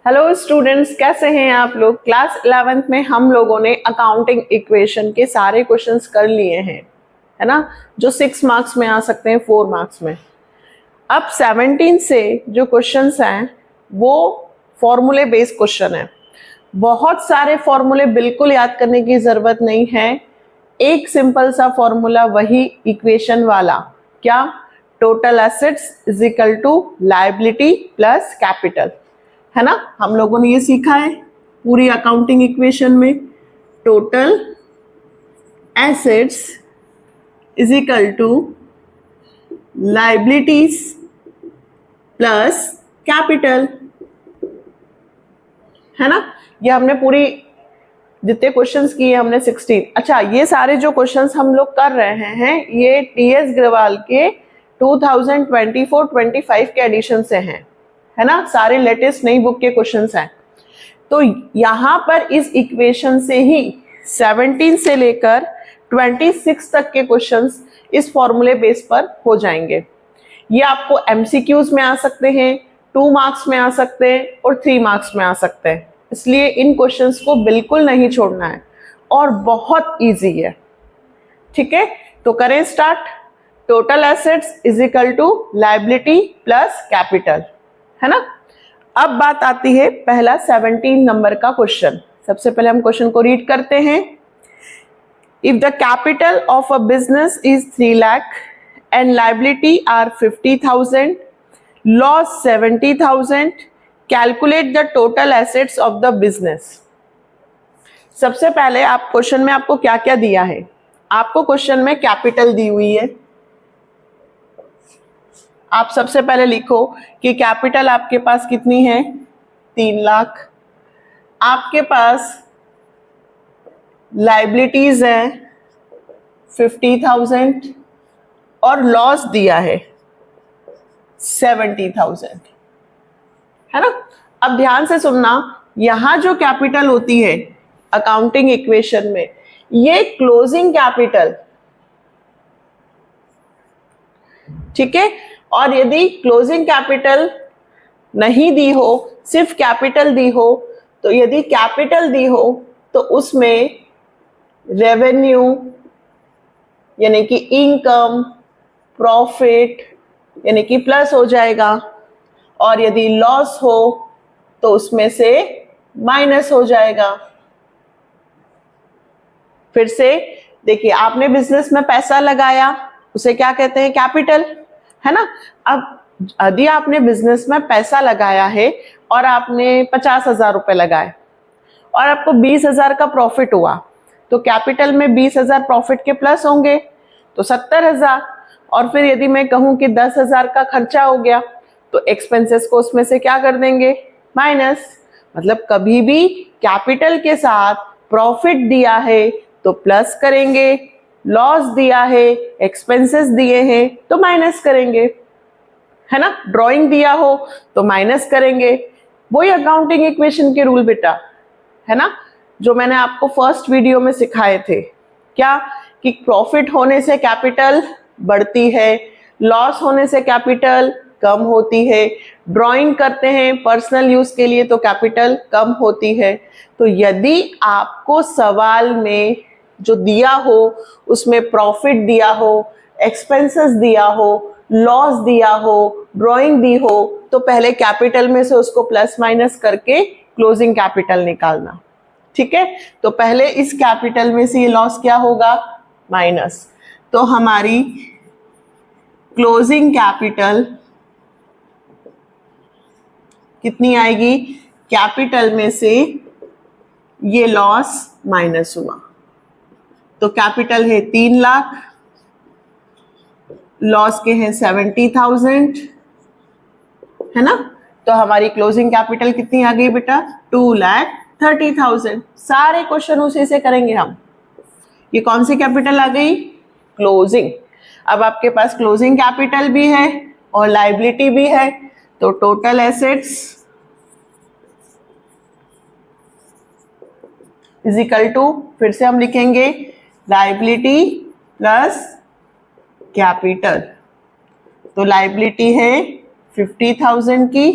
Hello students, कैसे हैं आप लोग। क्लास 11th में हम लोगों ने अकाउंटिंग इक्वेशन के सारे क्वेश्चंस कर लिए हैं, है ना, जो 6 मार्क्स में आ सकते हैं, 4 मार्क्स में। अब 17 से जो क्वेश्चंस हैं वो फॉर्मूले बेस्ड क्वेश्चन है। बहुत सारे फॉर्मूले बिल्कुल याद करने की जरूरत नहीं है। एक सिंपल सा फॉर्मूला, वही इक्वेशन वाला, क्या, total assets is equal to liability plus capital, है ना। हम लोगों ने ये सीखा है पूरी अकाउंटिंग इक्वेशन में। Total assets is equal to liabilities plus capital, है ना। ये हमने पूरी जितने क्वेश्चंस किए हमने 16। अच्छा, ये सारे जो क्वेश्चंस हम लोग कर रहे हैं ये टीएस ग्रवाल के 2024-25 के एडिशन से हैं, है ना। सारे लेटेस्ट नई बुक के क्वेश्चंस हैं। तो यहां पर इस इक्वेशन से ही 17 से लेकर 26 तक के क्वेश्चंस इस फॉर्मूले बेस पर हो जाएंगे। ये आपको एमसीक्यूज में आ सकते हैं, 2 मार्क्स में आ सकते हैं और 3 मार्क्स में आ सकते हैं। इसलिए इन क्वेश्चंस को बिल्कुल नहीं छोड़ना है और बहुत इजी है, ठीक है। तो करें start. Total assets is equal to liability plus capital, है ना। अब बात आती है पहला 17 नंबर का क्वेश्चन। सबसे पहले हम क्वेश्चन को रीड करते हैं। If the capital of a business is 3 lakh and liability are 50,000, loss 70,000, calculate the total assets of the business. सबसे पहले आप क्वेश्चन में आपको क्या क्या दिया है। आपको क्वेश्चन में कैपिटल दी हुई है। आप सबसे पहले लिखो कि कैपिटल आपके पास कितनी है, 3 लाख। आपके पास लायबिलिटीज है 50,000 और लॉस दिया है 70,000, है ना। अब ध्यान से सुनना, यहां जो कैपिटल होती है अकाउंटिंग इक्वेशन में, ये क्लोजिंग कैपिटल, ठीक है। और यदि क्लोजिंग कैपिटल नहीं दी हो, सिर्फ कैपिटल दी हो, तो यदि कैपिटल दी हो तो उसमें रेवेन्यू यानी कि इनकम, प्रॉफिट यानी कि प्लस हो जाएगा, और यदि लॉस हो तो उसमें से माइनस हो जाएगा। फिर से देखिए, आपने बिजनेस में पैसा लगाया, उसे क्या कहते हैं, कैपिटल, है ना। अब यदि आपने बिजनेस में पैसा लगाया है और आपने 50,000 रुपए लगाए और आपको 20,000 का प्रॉफिट हुआ, तो कैपिटल में 20,000 प्रॉफिट के प्लस होंगे तो 70,000। और फिर यदि मैं कहूं कि 10,000 का खर्चा हो गया तो एक्सपेंसेस को उसमें से क्या कर देंगे, माइनस। मतलब कभी भी कैपिटल के साथ प्रॉफिट दिया है तो प्लस करेंगे, लॉस दिया है, एक्सपेंसेस दिए हैं तो माइनस करेंगे, है ना। ड्राइंग दिया हो तो माइनस करेंगे। वही अकाउंटिंग इक्वेशन के रूल बेटा, है ना, जो मैंने आपको फर्स्ट वीडियो में सिखाए थे। क्या कि प्रॉफिट होने से कैपिटल बढ़ती है, लॉस होने से कैपिटल कम होती है। ड्राइंग करते हैं पर्सनल यूज के लिए तो कैपिटल कम होती है। तो यदि आपको सवाल में जो दिया हो उसमें प्रॉफिट दिया हो, एक्सपेंसेस दिया हो, लॉस दिया हो, ड्राइंग दी हो, तो पहले कैपिटल में से उसको प्लस माइनस करके क्लोजिंग कैपिटल निकालना, ठीक है। तो पहले इस कैपिटल में से ये लॉस क्या होगा, माइनस। तो हमारी क्लोजिंग कैपिटल कितनी आएगी, कैपिटल में से ये लॉस माइनस हुआ तो कैपिटल है 3 लाख, लॉस के हैं 70,000, है ना। तो हमारी क्लोजिंग कैपिटल कितनी आ गई बेटा, 2,30,000। सारे क्वेश्चन उसी से करेंगे हम। ये कौन सी कैपिटल आ गई, क्लोजिंग। अब आपके पास क्लोजिंग कैपिटल भी है और लायबिलिटी भी है, तो total assets is equal to, फिर से हम लिखेंगे लायबिलिटी प्लस कैपिटल। तो लायबिलिटी है 50,000 की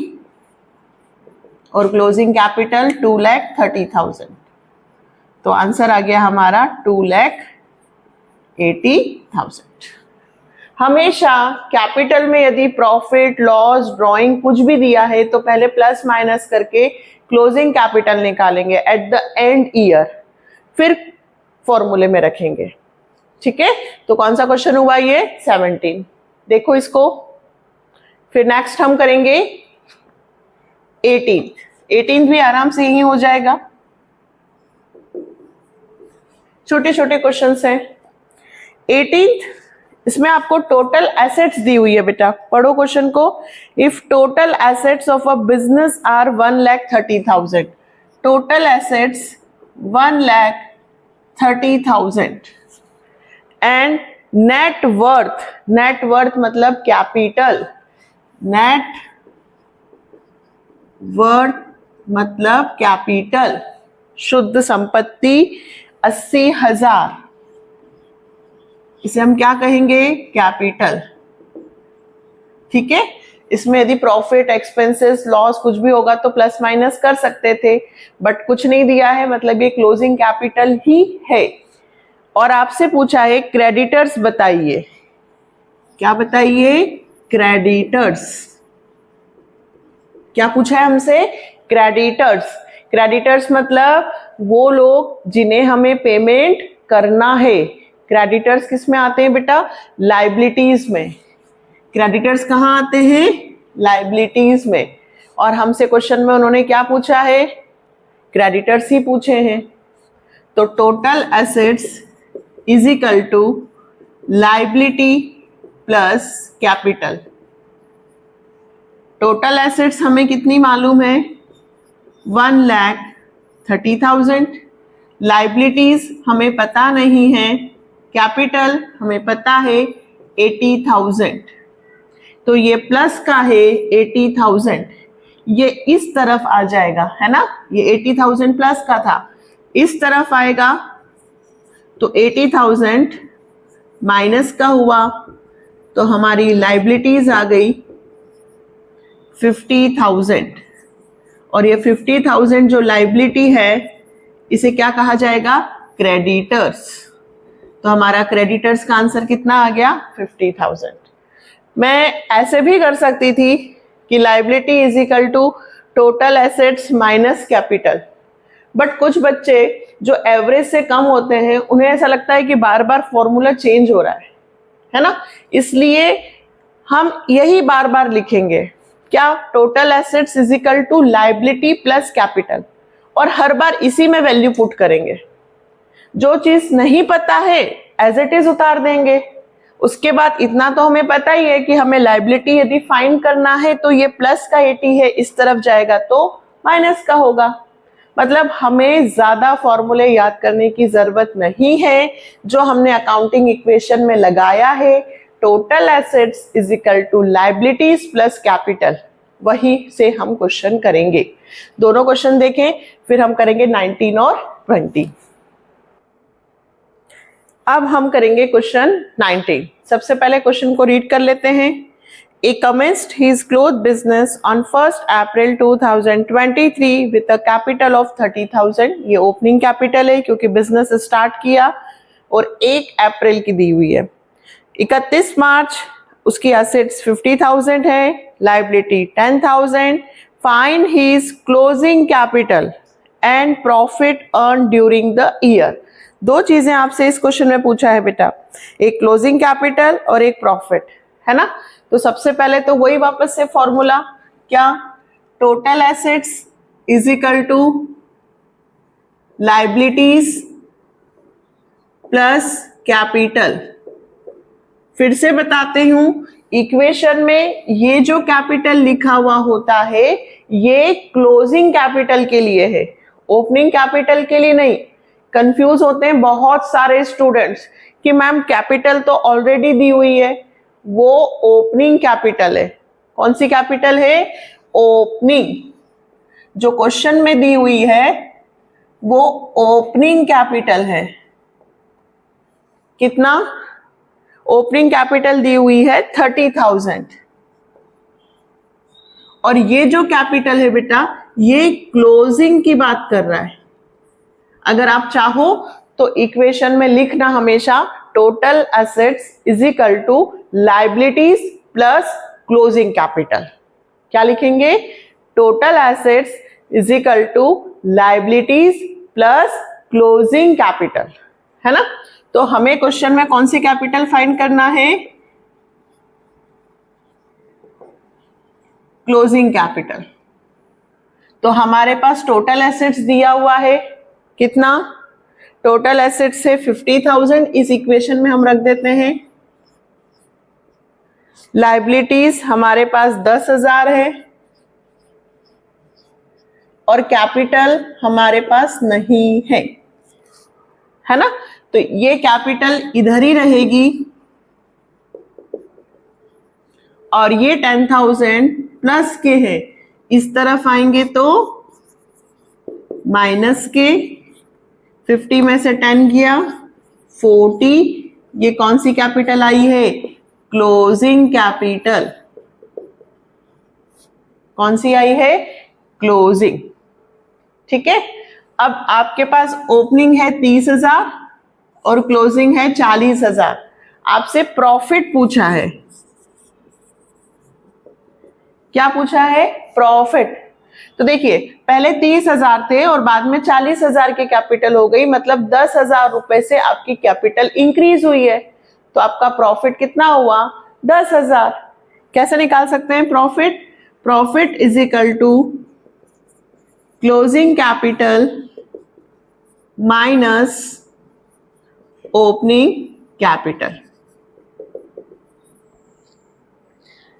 और क्लोजिंग कैपिटल 2,30,000। तो आंसर आ गया हमारा 2,80,000। हमेशा कैपिटल में यदि प्रॉफिट लॉस ड्रॉइंग कुछ भी दिया है तो पहले प्लस माइनस करके क्लोजिंग कैपिटल निकालेंगे एट द एंड ईयर, फिर फॉर्मूले में रखेंगे। ठीक है, तो कौन सा क्वेश्चन हुआ ये? 17। देखो इसको। फिर नेक्स्ट हम करेंगे 18 भी आराम से यही हो जाएगा। छोटे छोटे क्वेश्चंस हैं। 18 इसमें आपको टोटल एसेट्स दी हुई है बेटा, पढ़ो क्वेश्चन को। If total assets of a business are 1,30,000, total assets 1,30,000 and net worth मतलब कैपिटल, नेट वर्थ मतलब कैपिटल, शुद्ध संपत्ति 80,000, इसे हम क्या कहेंगे? कैपिटल। ठीक है, इसमें यदि प्रॉफिट एक्सपेंसेस लॉस कुछ भी होगा तो प्लस माइनस कर सकते थे, बट कुछ नहीं दिया है, मतलब ये क्लोजिंग कैपिटल ही है। और आपसे पूछा है क्रेडिटर्स बताइए। क्या बताइए? क्रेडिटर्स। क्या पूछा है हमसे? क्रेडिटर्स। क्रेडिटर्स मतलब वो लोग जिन्हें हमें पेमेंट करना है। क्रेडिटर्स किस में आते हैं बेटा? लाइबिलिटीज में। क्रेडिटर्स कहाँ आते हैं? लाइबिलिटीज में। और हमसे क्वेश्चन में उन्होंने क्या पूछा है? क्रेडिटर्स ही पूछे हैं। तो total assets is equal to liability plus capital. Total assets हमें कितनी मालूम है? 1,30,000। लाइबिलिटीज हमें पता नहीं है, कैपिटल हमें पता है 80,000। तो ये प्लस का है 80,000, ये इस तरफ आ जाएगा, है ना? ये 80,000 प्लस का था, इस तरफ आएगा तो 80,000 माइनस का हुआ, तो हमारी लाइबिलिटीज आ गई 50,000। और ये 50,000 जो लाइबिलिटी है इसे क्या कहा जाएगा? क्रेडिटर्स। तो हमारा क्रेडिटर्स का आंसर कितना आ गया? 50,000। मैं ऐसे भी कर सकती थी कि liability is equal to total assets minus capital, but कुछ बच्चे जो एवरेज से कम होते हैं उन्हें ऐसा लगता है कि बार बार फॉर्मूला चेंज हो रहा है ना? इसलिए हम यही बार बार लिखेंगे। क्या? Total assets is equal to liability plus capital, और हर बार इसी में वैल्यू पुट करेंगे। जो चीज नहीं पता है एज इट इज उतार देंगे। उसके बाद इतना तो हमें पता ही है कि हमें लाइबिलिटी यदि फाइंड करना है तो ये प्लस का 80 है, इस तरफ जाएगा तो माइनस का होगा। मतलब हमें ज्यादा फॉर्मूले याद करने की जरूरत नहीं है। जो हमने अकाउंटिंग इक्वेशन में लगाया है, total assets is equal to liabilities plus capital, वही से हम क्वेश्चन करेंगे। दोनों क्वेश्चन देखें, फिर हम करेंगे 19 और 20। अब हम करेंगे क्वेश्चन 19। सबसे पहले क्वेश्चन को रीड कर लेते हैं। He commenced his cloth business on 1st April 2023 with a capital of 30,000। ये ओपनिंग कैपिटल है क्योंकि बिजनेस स्टार्ट किया, और 1 अप्रैल की दी हुई है। 31 मार्च उसकी एसेट्स 50,000 है, liability 10,000। Find his closing capital and profit earn during the year. दो चीजें आपसे इस क्वेश्चन में पूछा है बेटा, एक क्लोजिंग कैपिटल और एक प्रॉफिट, है ना? तो सबसे पहले तो वही वापस से फॉर्मूला, क्या? Total assets is equal to liabilities plus capital. फिर से बताते हूं, इक्वेशन में ये जो कैपिटल लिखा हुआ होता है ये क्लोजिंग कैपिटल के लिए है, ओपनिंग कैपिटल के लिए नहीं। कंफ्यूज होते हैं बहुत सारे स्टूडेंट्स कि मैम कैपिटल तो ऑलरेडी दी हुई है, वो ओपनिंग कैपिटल है। कौन सी कैपिटल है? ओपनिंग। जो क्वेश्चन में दी हुई है वो ओपनिंग कैपिटल है। कितना? ओपनिंग कैपिटल दी हुई है 30,000, और ये जो कैपिटल है बेटा ये क्लोजिंग की बात कर रहा है। अगर आप चाहो तो इक्वेशन में लिखना हमेशा total assets is equal to liabilities plus closing capital. क्या लिखेंगे? Total assets is equal to liabilities plus closing capital, है ना। तो हमें क्वेश्चन में कौन सी कैपिटल फाइंड करना है? Closing capital. तो हमारे पास टोटल एसेट्स दिया हुआ है, कितना? टोटल एसेट्स से 50,000 इस इक्वेशन में हम रख देते हैं। लायबिलिटीज हमारे पास 10,000 है और कैपिटल हमारे पास नहीं है ना। तो ये कैपिटल इधर ही रहेगी और ये 10,000 प्लस के है, इस तरफ आएंगे तो माइनस के, 50 में से 10 गया 40, ये कौन सी कैपिटल आई है? Closing capital. कौन सी आई है? क्लोजिंग। ठीक है। अब आपके पास ओपनिंग है 30,000 और क्लोजिंग है 40,000। आपसे प्रॉफिट पूछा है। क्या पूछा है? प्रॉफिट। तो देखिए पहले 30,000 थे और बाद में 40,000 की कैपिटल हो गई, मतलब 10,000 रुपए से आपकी कैपिटल इंक्रीज हुई है। तो आपका प्रॉफिट कितना हुआ? 10,000। कैसे निकाल सकते हैं profit? Profit is equal to closing capital minus opening capital.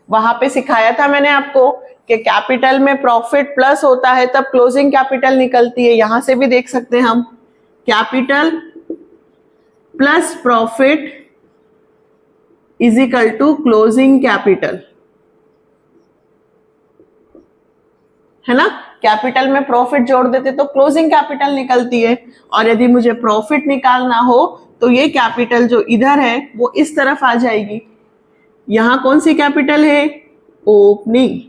वहां पे सिखाया था मैंने आपको कि कैपिटल में प्रॉफिट प्लस होता है तब क्लोजिंग कैपिटल निकलती है। यहां से भी देख सकते हैं हम, capital plus profit is equal to closing capital, है ना। कैपिटल में प्रॉफिट जोड़ देते तो क्लोजिंग कैपिटल निकलती है, और यदि मुझे प्रॉफिट निकालना हो तो ये कैपिटल जो इधर है वो इस तरफ आ जाएगी। यहां कौन सी कैपिटल है? ओपनिंग।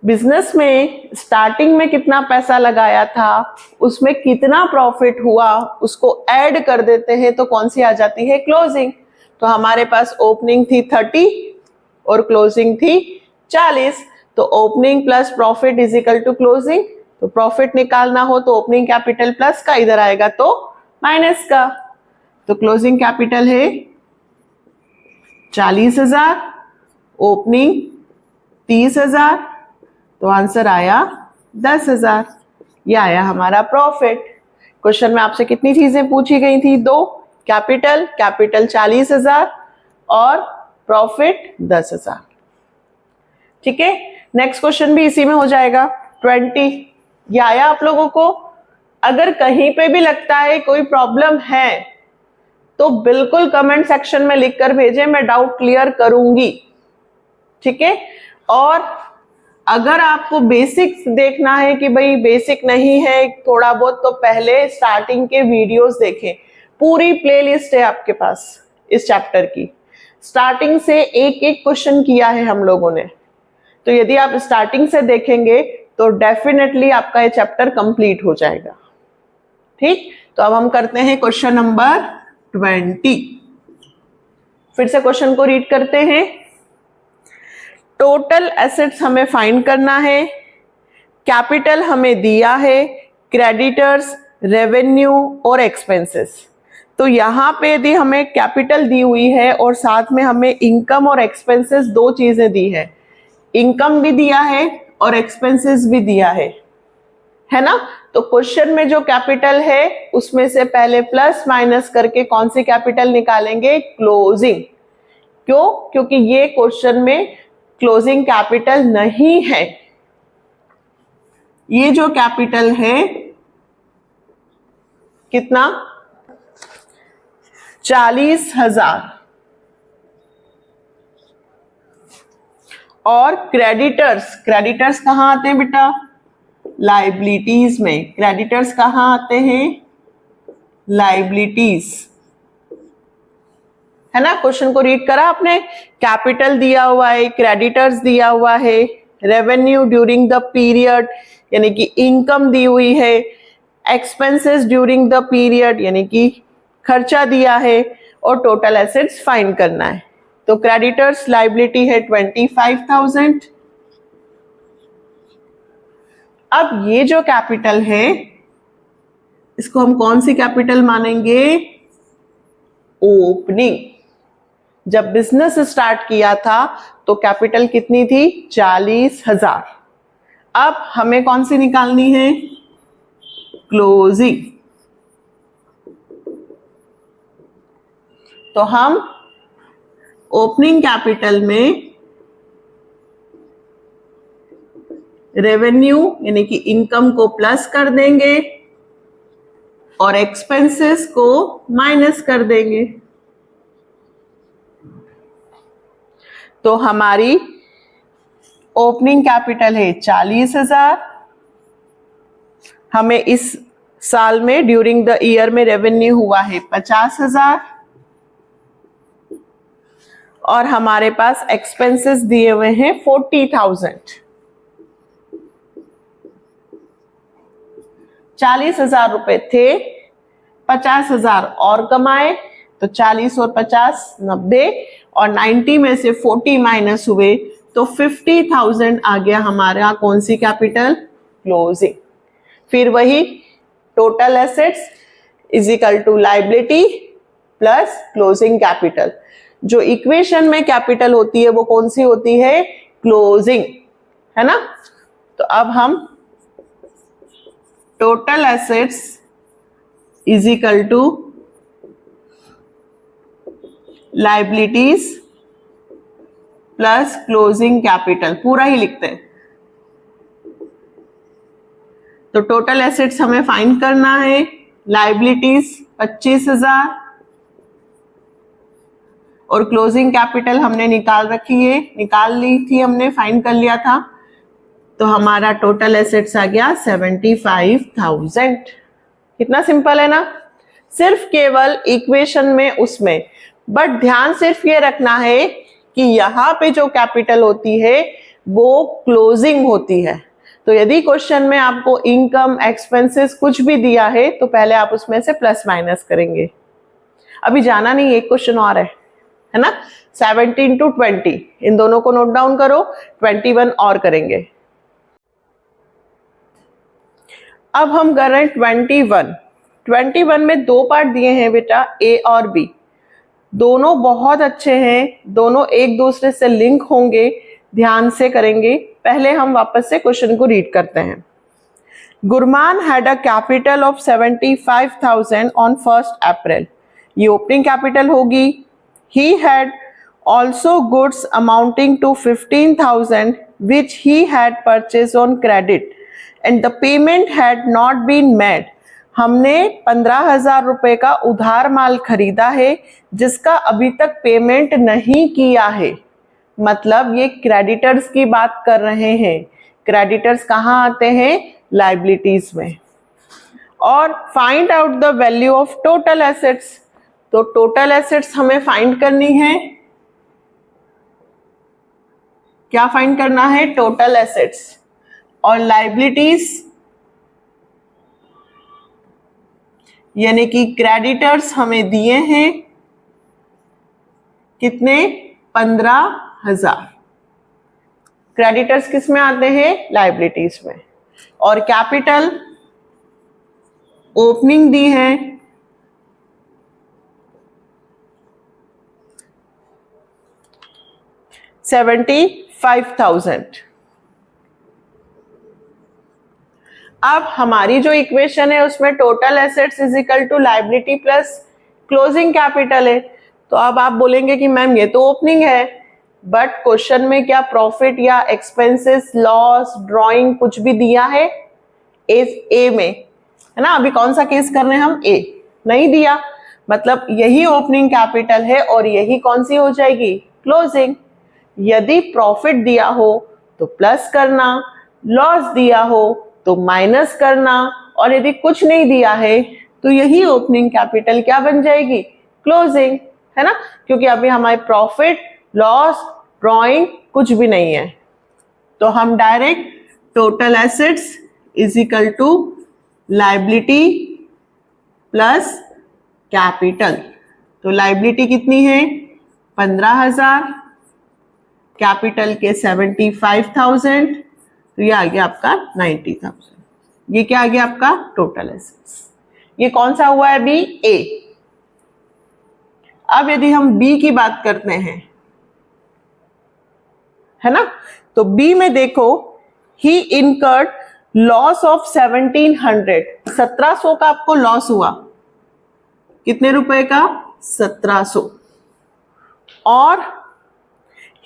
बिजनेस में स्टार्टिंग में कितना पैसा लगाया था, उसमें कितना प्रॉफिट हुआ, उसको ऐड कर देते हैं तो कौन सी आ जाती है? क्लोजिंग। तो हमारे पास ओपनिंग थी 30 और क्लोजिंग थी 40। तो opening plus profit is equal to closing. तो प्रॉफिट निकालना हो तो ओपनिंग कैपिटल प्लस का, इधर आएगा तो माइनस का। तो क्लोजिंग कैपिटल है 40,000, ओपनिंग 30,000, तो आंसर आया 10,000। ये आया हमारा प्रॉफिट। क्वेश्चन में आपसे कितनी चीजें पूछी गई थी? 2। कैपिटल 40,000 और प्रॉफिट 10,000। ठीक है। नेक्स्ट क्वेश्चन भी इसी में हो जाएगा 20। ये आया आप लोगों को? अगर कहीं पे भी लगता है कोई प्रॉब्लम है तो बिल्कुल कमेंट सेक्शन में लिखकर भेजें, मैं डाउट क्लियर करूंगी। ठीक है। और अगर आपको बेसिक्स देखना है कि भाई बेसिक नहीं है थोड़ा बहुत, तो पहले स्टार्टिंग के वीडियोस देखें। पूरी प्लेलिस्ट है आपके पास इस चैप्टर की, स्टार्टिंग से एक एक क्वेश्चन किया है हम लोगों ने। तो यदि आप स्टार्टिंग से देखेंगे तो डेफिनेटली आपका ये चैप्टर कंप्लीट हो जाएगा। ठीक। तो अब हम करते हैं क्वेश्चन नंबर 20। फिर से क्वेश्चन को रीड करते हैं। टोटल एसेट्स हमें फाइंड करना है, कैपिटल हमें दिया है, क्रेडिटर्स, रेवेन्यू और एक्सपेंसेस। तो यहां पे यदि हमें कैपिटल दी हुई है और साथ में हमें इनकम और एक्सपेंसेस दो चीजें दी है, इनकम भी दिया है और एक्सपेंसेस भी दिया है ना। तो क्वेश्चन में जो कैपिटल है उसमें से पहले प्लस माइनस करके कौन सी कैपिटल निकालेंगे? क्लोजिंग। क्यों? क्योंकि ये क्वेश्चन में क्लोजिंग कैपिटल नहीं है। ये जो कैपिटल है कितना? 40,000। और क्रेडिटर्स कहां आते हैं बेटा? लाइबिलिटीज में। क्रेडिटर्स कहां आते हैं? लाइबिलिटीज, है ना। क्वेश्चन को रीड करा आपने? कैपिटल दिया हुआ है, क्रेडिटर्स दिया हुआ है, रेवेन्यू ड्यूरिंग द पीरियड यानी कि इनकम दी हुई है, एक्सपेंसेस ड्यूरिंग द पीरियड यानी कि खर्चा दिया है, और टोटल एसेट्स फाइंड करना है। तो क्रेडिटर्स लायबिलिटी है 25,000। अब ये जो कैपिटल है इसको हम कौन सी कैपिटल मानेंगे? ओपनिंग। जब बिजनेस स्टार्ट किया था तो कैपिटल कितनी थी? 40,000। अब हमें कौन सी निकालनी है? क्लोजिंग। तो हम ओपनिंग कैपिटल में रेवेन्यू यानी कि इनकम को प्लस कर देंगे और एक्सपेंसेस को माइनस कर देंगे। तो हमारी ओपनिंग कैपिटल है 40,000। हमें इस साल में ड्यूरिंग द ईयर में रेवेन्यू हुआ है 50,000 और हमारे पास एक्सपेंसेस दिए हुए हैं 40,000। 40,000 रुपए थे, 50,000 और कमाए तो 40 और 50 90 और 90 में से 40 माइनस हुए तो 50,000 आ गया हमारा कौन सी कैपिटल? क्लोजिंग। फिर वही total assets is equal to liability plus closing capital. जो इक्वेशन में कैपिटल होती है वो कौन सी होती है? क्लोजिंग, है ना। तो अब हम total assets is equal to liabilities plus closing capital पूरा ही लिखते हैं। तो टोटल एसेट्स हमें फाइंड करना है, लायबिलिटीज 25,000 और क्लोजिंग कैपिटल हमने निकाल ली थी हमने, फाइंड कर लिया था। तो हमारा टोटल एसेट्स आ गया 75,000। कितना सिंपल है ना, सिर्फ केवल इक्वेशन में उसमें। बट ध्यान सिर्फ ये रखना है कि यहाँ पे जो कैपिटल होती है वो क्लोजिंग होती है। तो यदि क्वेश्चन में आपको इनकम एक्सपेंसेस कुछ भी दिया है तो पहले आप उसमें से प्लस माइनस करेंगे। अभी जाना नहीं, एक क्वेश्चन और है ना। 17 to 20 इन दोनों को नोट डाउन करो, 21 और करेंगे। अब हम कर रहे हैं 21 में दो पार्ट दिए हैं बेटा, ए और बी। दोनों बहुत अच्छे हैं, दोनों एक दूसरे से लिंक होंगे, ध्यान से करेंगे। पहले हम वापस से क्वेश्चन को रीड करते हैं। Gurman had a capital of 75,000 on 1 April. ये ओपनिंग कैपिटल होगी। He had also goods amounting to 15,000 which he had purchase on credit and the payment had not been made. हमने 15,000 रुपए का उधार माल खरीदा है जिसका अभी तक पेमेंट नहीं किया है। मतलब ये क्रेडिटर्स की बात कर रहे हैं। क्रेडिटर्स कहाँ आते हैं? लायबिलिटीज में। और find out the value of total assets. तो टोटल एसेट्स हमें फाइंड करनी है। क्या फाइंड करना है? Total assets. और लायबिलिटीज यानी कि क्रेडिटर्स हमें दिए हैं कितने? 15,000। क्रेडिटर्स किस में आते हैं? लायबिलिटीज में। और कैपिटल ओपनिंग दी है 75,000। अब हमारी जो इक्वेशन है उसमें total assets is equal to liability plus closing capital है। तो अब आप बोलेंगे कि मैम ये तो ओपनिंग है, बट क्वेश्चन में क्या प्रॉफिट या एक्सपेंसेस, लॉस, ड्राइंग कुछ भी दिया है? ए में, है ना। अभी कौन सा केस कर रहे हैं हम? ए नहीं दिया, मतलब यही ओपनिंग कैपिटल है और यही कौन सी हो जाएगी? क्लोजिंग। यदि प्रॉफिट दिया हो तो प्लस करना, लॉस दिया हो तो माइनस करना, और यदि कुछ नहीं दिया है तो यही ओपनिंग कैपिटल क्या बन जाएगी? क्लोजिंग, है ना। क्योंकि अभी हमारे प्रॉफिट, लॉस, ड्रॉइंग कुछ भी नहीं है। तो हम direct total assets is equal to liability plus capital. तो लायबिलिटी कितनी है 15,000, कैपिटल के 75,000, तो ये आ गया आपका 90,000। ये क्या आ गया आपका टोटल एसेट्स। ये कौन सा हुआ है बी, ए। अब यदि हम बी की बात करते हैं, है ना, तो बी में देखो ही इनकर्ड लॉस ऑफ 1700, 1700 का आपको लॉस हुआ। कितने रुपए का 1700। और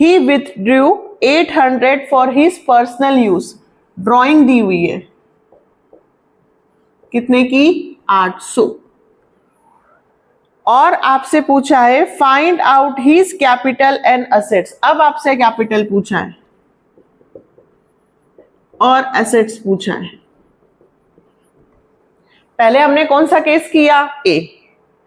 he withdrew 800 for his personal use. Drawing दी हुई है कितने की 800। और आपसे पूछा है find out his capital and assets. अब आपसे कैपिटल पूछा है और एसेट्स पूछा है। पहले हमने कौन सा केस किया, ए,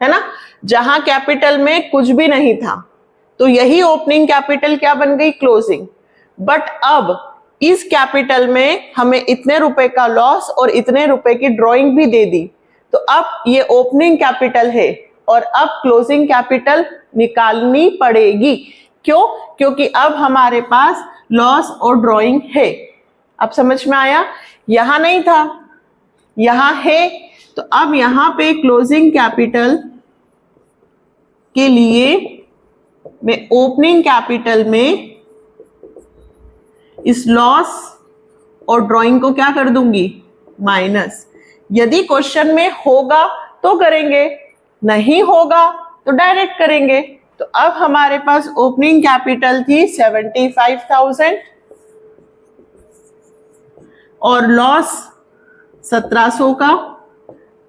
है ना, जहां कैपिटल में कुछ भी नहीं था, तो यही ओपनिंग कैपिटल क्या बन गई, क्लोजिंग। बट अब इस कैपिटल में हमें इतने रुपए का लॉस और इतने रुपए की ड्राइंग भी दे दी, तो अब ये ओपनिंग कैपिटल है और अब क्लोजिंग कैपिटल निकालनी पड़ेगी। क्यों, क्योंकि अब हमारे पास लॉस और ड्राइंग है। अब समझ में आया, यहां नहीं था यहां है, तो अब यहां पे क्लोजिंग कैपिटल के लिए मैं ओपनिंग कैपिटल में इस लॉस और ड्राइंग को क्या कर दूंगी, माइनस। यदि क्वेश्चन में होगा तो करेंगे, नहीं होगा तो डायरेक्ट करेंगे। तो अब हमारे पास ओपनिंग कैपिटल थी 75,000 और लॉस 1700 का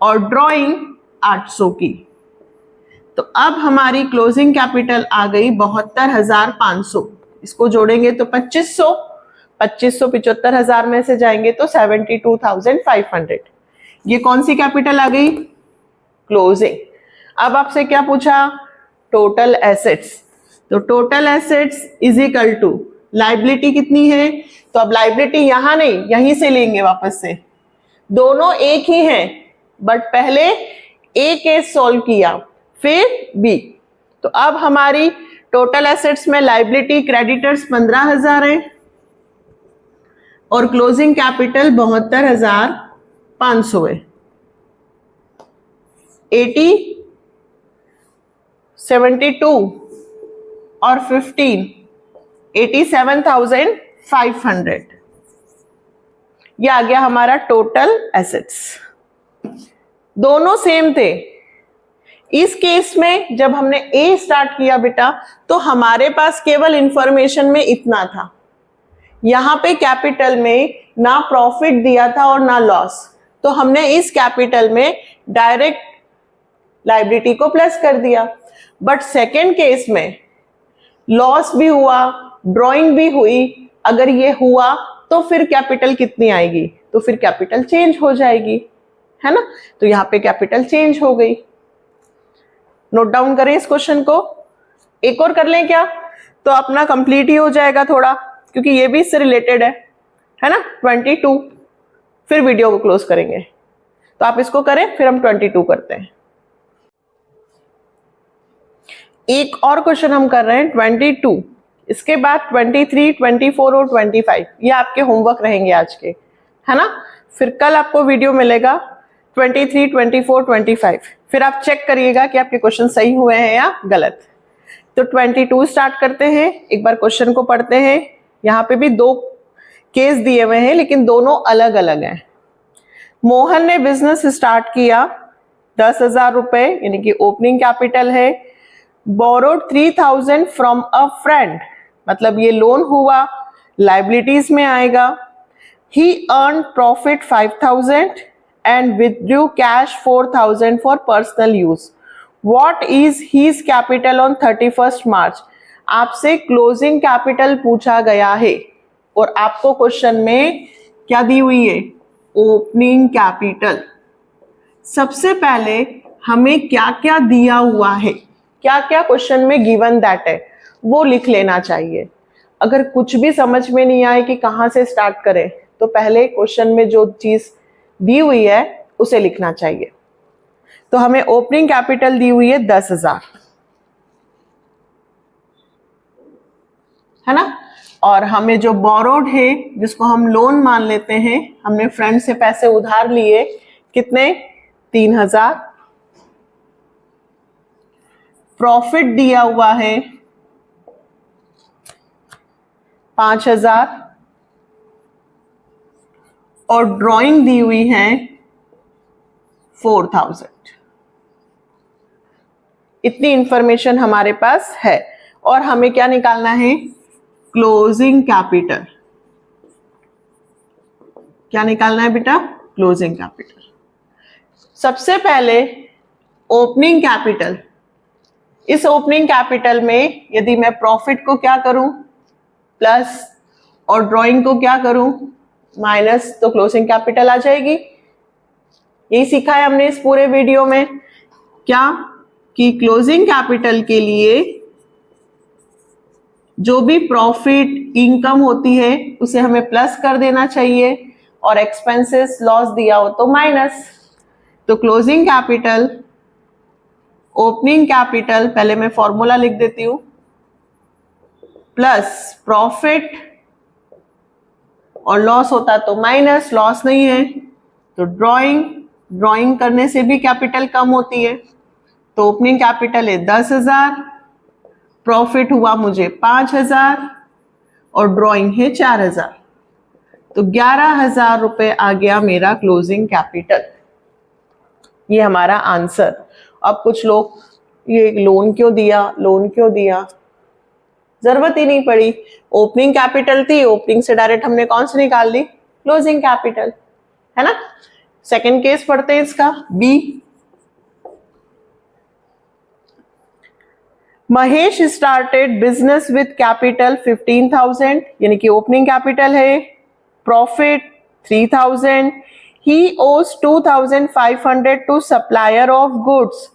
और ड्राइंग 800 की। तो अब हमारी क्लोजिंग कैपिटल आ गई 72,500। इसको जोड़ेंगे तो 2500, 75,000 में से जाएंगे तो 72,500। ये कौन सी कैपिटल आ गई, क्लोजिंग। अब आपसे क्या पूछा, टोटल एसेट्स। तो total assets is equal to liability कितनी है, तो अब लायबिलिटी यहां नहीं यहीं से लेंगे वापस से। दोनों एक ही हैं, बट पहले ए केस सॉल्व किया फिर बी। तो अब हमारी टोटल एसेट्स में लायबिलिटी क्रेडिटर्स 15,000 है और क्लोजिंग कैपिटल 72,500 है। 80, 72 और 15, 87,500। ये आ गया हमारा टोटल एसेट्स। दोनों सेम थे। इस केस में जब हमने ए स्टार्ट किया बेटा, तो हमारे पास केवल इंफॉर्मेशन में इतना था। यहां पे कैपिटल में ना प्रॉफिट दिया था और ना लॉस, तो हमने इस कैपिटल में डायरेक्ट लायबिलिटी को प्लस कर दिया। बट सेकेंड केस में लॉस भी हुआ, ड्राइंग भी हुई। अगर ये हुआ तो फिर कैपिटल कितनी आएगी, तो फिर कैपिटल चेंज हो जाएगी, है ना। तो यहाँ पे कैपिटल चेंज हो गई। नोट डाउन करें इस क्वेश्चन को। एक और कर लें क्या, तो अपना कंप्लीट ही हो जाएगा थोड़ा, क्योंकि ये भी इससे रिलेटेड है ना। 22, फिर वीडियो को क्लोज करेंगे। तो आप इसको करें, फिर हम 22 करते हैं। एक और क्वेश्चन हम कर रहे हैं 22, इसके बाद 23, 24 और 25। ये आपके होमवर्क रहेंगे आज के, है ना। फिर कल आपको वीडियो मिलेगा 23, 24, 25। फिर आप चेक करिएगा कि आपके क्वेश्चन सही हुए हैं या गलत। तो 22 स्टार्ट करते हैं। एक बार क्वेश्चन को पढ़ते हैं। यहाँ पे भी 2 केस दिए हुए हैं, लेकिन दोनों अलग अलग हैं। मोहन ने बिजनेस स्टार्ट किया 10,000 रुपए, यानी कि ओपनिंग कैपिटल है। बोरोड 3,000 फ्रॉम अ फ्रेंड, मतलब ये लोन हुआ, लाइबिलिटीज में आएगा। He earn profit 5,000 and withdrew cash 4,000 for personal use. What is his capital on 31 March. आपसे क्लोजिंग कैपिटल पूछा गया है और आपको क्वेश्चन में क्या दी हुई है, ओपनिंग कैपिटल। सबसे पहले हमें क्या क्या दिया हुआ है, क्या क्या क्वेश्चन में गिवन दैट है, वो लिख लेना चाहिए। अगर कुछ भी समझ में नहीं आए कि कहाँ से स्टार्ट करें, तो पहले क्वेश्चन में जो चीज दी हुई है उसे लिखना चाहिए। तो हमें ओपनिंग कैपिटल दी हुई है 10,000, है ना, और हमें जो बोरोड है, जिसको हम लोन मान लेते हैं, हमने फ्रेंड से पैसे उधार लिए, कितने, 3,000। प्रॉफिट दिया हुआ है 5,000 और ड्राइंग दी हुई है 4,000। इतनी इंफॉर्मेशन हमारे पास है और हमें क्या निकालना है, क्लोजिंग कैपिटल। क्या निकालना है बेटा, क्लोजिंग कैपिटल। सबसे पहले ओपनिंग कैपिटल। इस ओपनिंग कैपिटल में यदि मैं प्रॉफिट को क्या करूं, प्लस, और ड्राइंग को क्या करूं, माइनस, तो क्लोजिंग कैपिटल आ जाएगी। यही सीखा है हमने इस पूरे वीडियो में, क्या कि क्लोजिंग कैपिटल के लिए जो भी प्रॉफिट इनकम होती है उसे हमें प्लस कर देना चाहिए और एक्सपेंसेस लॉस दिया हो तो माइनस। तो क्लोजिंग कैपिटल, ओपनिंग कैपिटल, पहले मैं फॉर्मूला लिख देती हूं, प्लस प्रॉफिट और लॉस होता तो माइनस, लॉस नहीं है तो ड्राइंग करने से भी कैपिटल कम होती है। तो ओपनिंग कैपिटल है 10,000, प्रॉफिट हुआ मुझे 5,000 और ड्राइंग है 4,000, तो 11,000 रुपए आ गया मेरा क्लोजिंग कैपिटल। ये हमारा आंसर। अब कुछ लोग ये लोन क्यों दिया, जरूरत ही नहीं पड़ी। ओपनिंग कैपिटल थी, ओपनिंग से डायरेक्ट हमने कौन सी निकाल ली, क्लोजिंग कैपिटल, है ना। सेकंड केस पढ़ते हैं इसका, B. Mahesh started business with capital 15,000, यानी कि ओपनिंग कैपिटल है, profit 3,000, he owes 2,500 to supplier of goods.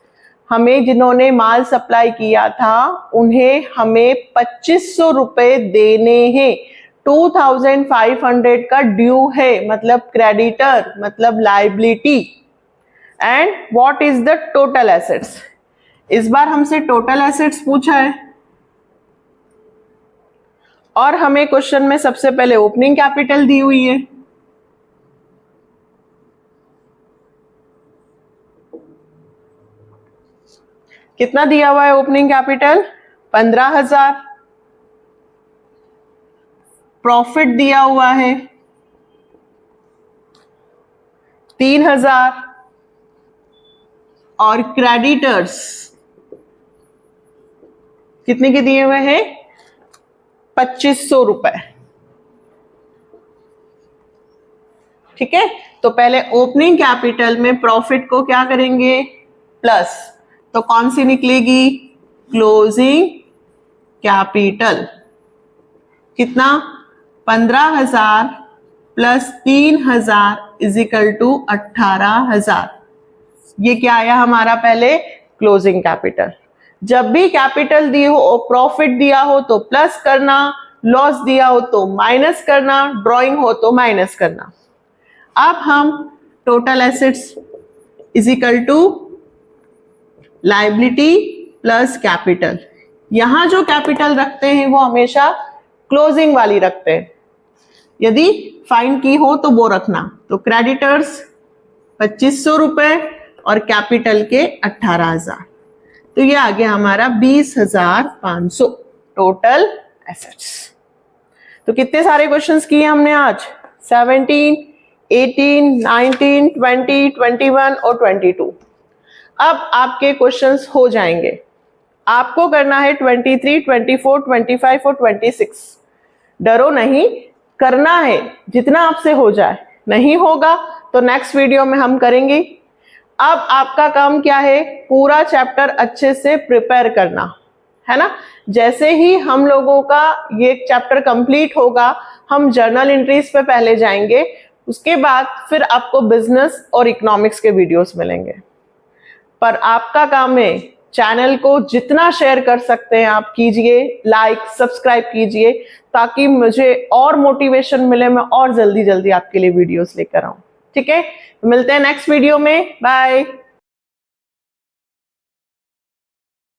हमें जिन्होंने माल सप्लाई किया था उन्हें हमें 2,500 रुपए देने हैं। 2,500 का ड्यू है, मतलब क्रेडिटर, मतलब liability. And what is the total assets. इस बार हमसे टोटल एसेट्स पूछा है और हमें क्वेश्चन में सबसे पहले ओपनिंग कैपिटल दी हुई है। कितना दिया हुआ है ओपनिंग कैपिटल, 15,000। प्रॉफिट दिया हुआ है 3,000 और क्रेडिटर्स कितने के दिए हुए हैं, 2,500 रुपए। ठीक है, तो पहले ओपनिंग कैपिटल में प्रॉफिट को क्या करेंगे, प्लस, तो कौन सी निकलेगी, क्लोजिंग कैपिटल। कितना, 15,000 प्लस 3,000 इज इक्वल टू 18,000। ये क्या आया हमारा, पहले क्लोजिंग कैपिटल। जब भी कैपिटल दी हो, प्रॉफिट दिया हो तो प्लस करना, लॉस दिया हो तो माइनस करना, ड्राइंग हो तो माइनस करना। अब हम total assets is equal to liability plus capital. यहां जो कैपिटल रखते हैं वो हमेशा क्लोजिंग वाली रखते हैं, यदि फाइंड की हो तो वो रखना। तो क्रेडिटर्स 2,500 रुपए और कैपिटल के 18,000, तो ये आ गया हमारा 20,500 टोटल एसेट्स। तो कितने सारे क्वेश्चंस किए हमने आज, 17, 18, 19, 20, 21 और 22। अब आपके क्वेश्चंस हो जाएंगे। आपको करना है 23, 24, 25 और 26। डरो नहीं, करना है जितना आपसे हो जाए। नहीं होगा तो नेक्स्ट वीडियो में हम करेंगे। अब आपका काम क्या है, पूरा चैप्टर अच्छे से प्रिपेयर करना, है ना। जैसे ही हम लोगों का ये चैप्टर कंप्लीट होगा, हम जर्नल एंट्रीज पे पहले जाएंगे, उसके बाद फिर आपको बिजनेस और इकोनॉमिक्स के वीडियोस मिलेंगे। पर आपका काम है चैनल को जितना शेयर कर सकते हैं आप कीजिए, लाइक सब्सक्राइब कीजिए, ताकि मुझे और मोटिवेशन मिले, मैं और जल्दी जल्दी आपके लिए वीडियोस लेकर आऊं। ठीक है, मिलते हैं नेक्स्ट वीडियो में। बाय।